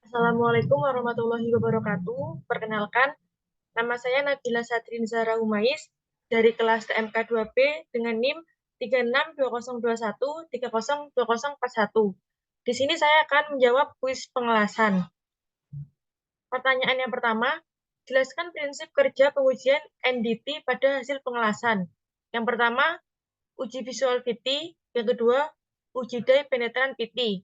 Assalamualaikum warahmatullahi wabarakatuh. Perkenalkan, nama saya Nabila Sadrin Zahra Humais dari kelas TMK 2B dengan NIM 362021302041. Di sini saya akan menjawab kuis pengelasan. Pertanyaan yang pertama, jelaskan prinsip kerja pengujian NDT pada hasil pengelasan. Yang pertama, uji visual VT. Yang kedua, uji dye penetran PT.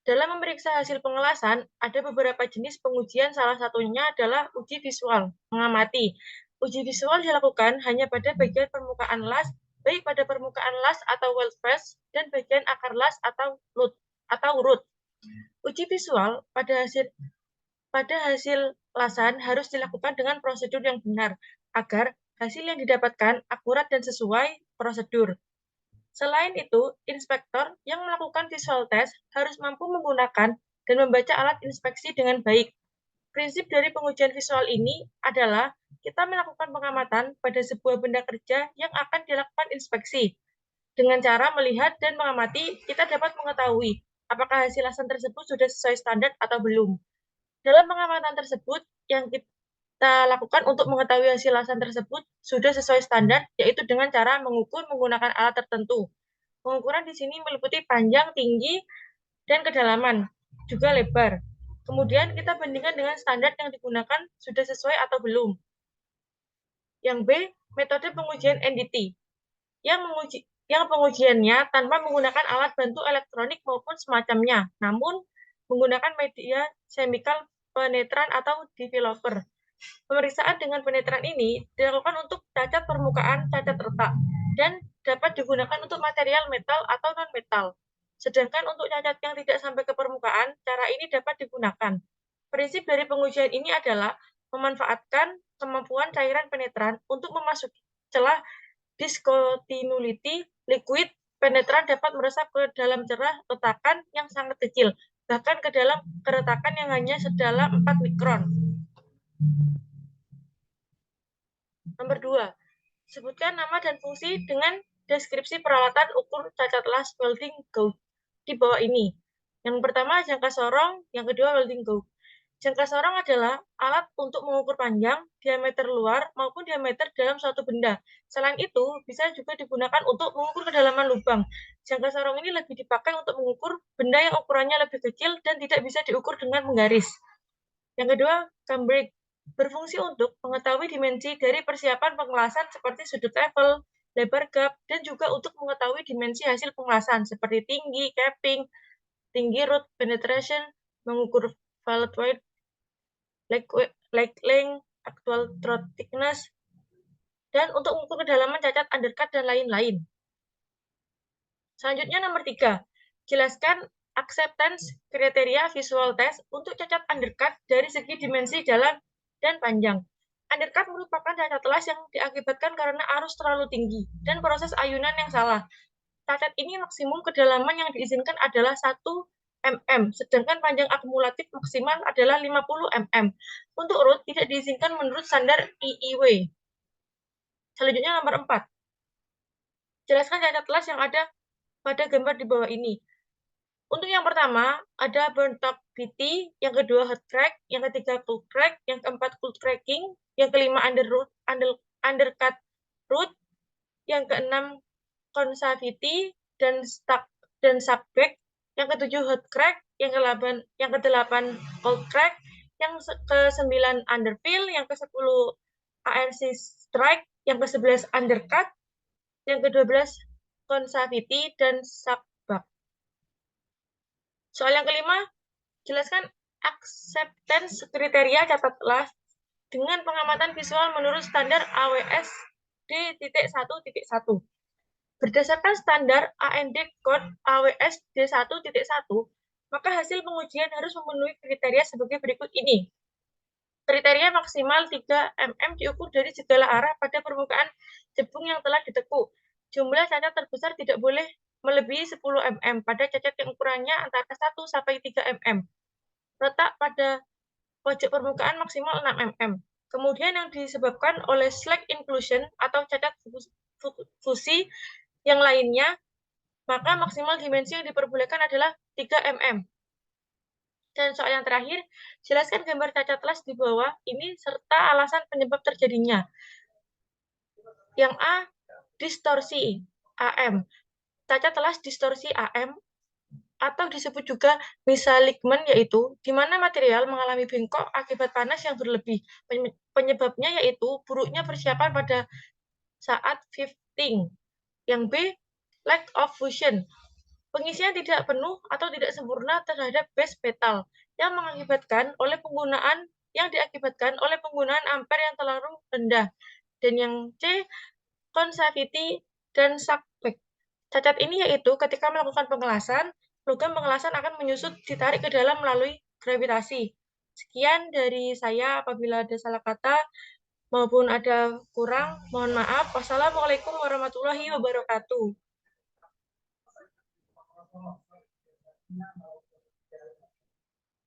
Dalam memeriksa hasil pengelasan, ada beberapa jenis pengujian, salah satunya adalah uji visual, mengamati. Uji visual dilakukan hanya pada bagian permukaan las, baik pada permukaan las atau weld face, dan bagian akar las atau root. Uji visual pada hasil lasan harus dilakukan dengan prosedur yang benar, agar hasil yang didapatkan akurat dan sesuai prosedur. Selain itu, inspektor yang melakukan visual test harus mampu menggunakan dan membaca alat inspeksi dengan baik. Prinsip dari pengujian visual ini adalah kita melakukan pengamatan pada sebuah benda kerja yang akan dilakukan inspeksi. Dengan cara melihat dan mengamati, kita dapat mengetahui apakah hasil lasan tersebut sudah sesuai standar atau belum. Dalam pengamatan tersebut, yang kita lakukan untuk mengetahui hasil lasan tersebut sudah sesuai standar, yaitu dengan cara mengukur menggunakan alat tertentu. Pengukuran di sini meliputi panjang, tinggi, dan kedalaman, juga lebar. Kemudian kita bandingkan dengan standar yang digunakan sudah sesuai atau belum. Yang B, metode pengujian NDT, yang pengujiannya tanpa menggunakan alat bantu elektronik maupun semacamnya, namun menggunakan media chemical penetran atau developer. Pemeriksaan dengan penetran ini dilakukan untuk cacat permukaan, cacat retak, dan dapat digunakan untuk material metal atau non-metal. Sedangkan untuk cacat yang tidak sampai ke permukaan, cara ini dapat digunakan. Prinsip dari pengujian ini adalah memanfaatkan kemampuan cairan penetran untuk memasuki celah discontinuity liquid. Penetran dapat meresap ke dalam celah retakan yang sangat kecil, bahkan ke dalam keretakan yang hanya sedalam 4 mikron. Nomor 2, sebutkan nama dan fungsi dengan deskripsi peralatan ukur cacat las welding gauge di bawah ini. Yang pertama, jangka sorong, yang kedua, welding gauge. Jangka sorong adalah alat untuk mengukur panjang, diameter luar, maupun diameter dalam suatu benda. Selain itu, bisa juga digunakan untuk mengukur kedalaman lubang. Jangka sorong ini lebih dipakai untuk mengukur benda yang ukurannya lebih kecil dan tidak bisa diukur dengan menggaris. Yang kedua, cambrake, berfungsi untuk mengetahui dimensi dari persiapan pengelasan seperti sudut level, lebar gap, dan juga untuk mengetahui dimensi hasil pengelasan seperti tinggi, capping, tinggi root penetration, mengukur valid weight, leg length, actual throat thickness, dan untuk mengukur kedalaman cacat undercut dan lain-lain. Selanjutnya nomor 3, jelaskan acceptance kriteria visual test untuk cacat undercut dari segi dimensi dalam dan panjang. Undercut merupakan cacat las yang diakibatkan karena arus terlalu tinggi dan proses ayunan yang salah. Cacat ini maksimum kedalaman yang diizinkan adalah 1 mm, sedangkan panjang akumulatif maksimal adalah 50 mm. Untuk root tidak diizinkan menurut standar IIW. Selanjutnya nomor 4, jelaskan cacat las yang ada pada gambar di bawah ini. Untuk yang pertama, ada burn top VT, yang kedua hot crack, yang ketiga cold crack, yang keempat cold cracking, yang kelima undercut root, yang keenam concavity dan subcrack, yang ketujuh hot crack, yang kedelapan cold crack, yang ke-9 underfill, yang ke-10 ARC strike, yang ke-11 undercut, yang ke-12 concavity dan subbuck. Soal yang kelima, jelaskan acceptance kriteria catat las dengan pengamatan visual menurut standar AWS D.1.1. Berdasarkan standar AND Code AWS D1.1, maka hasil pengujian harus memenuhi kriteria sebagai berikut ini. Kriteria maksimal 3 mm diukur dari segala arah pada permukaan jebung yang telah ditekuk. Jumlah cacat terbesar tidak boleh melebihi 10 mm pada cacat yang ukurannya antara 1 sampai 3 mm. Letak pada pojok permukaan maksimal 6 mm. Kemudian yang disebabkan oleh slack inclusion atau cacat fusi yang lainnya, maka maksimal dimensi yang diperbolehkan adalah 3 mm. Dan soal yang terakhir, jelaskan gambar cacat les di bawah ini serta alasan penyebab terjadinya. Yang A, distorsi AM. Cacat les distorsi AM atau disebut juga misaligmen, yaitu di mana material mengalami bengkok akibat panas yang berlebih. Penyebabnya yaitu buruknya persiapan pada saat shifting. Yang B, lack of fusion. Pengisian tidak penuh atau tidak sempurna terhadap base metal yang diakibatkan oleh penggunaan ampere yang terlalu rendah. Dan yang C, convectivity dan suckback. Cacat ini yaitu ketika melakukan pengelasan, logam pengelasan akan menyusut ditarik ke dalam melalui gravitasi. Sekian dari saya, apabila ada salah kata maupun ada kurang, mohon maaf. Wassalamualaikum warahmatullahi wabarakatuh.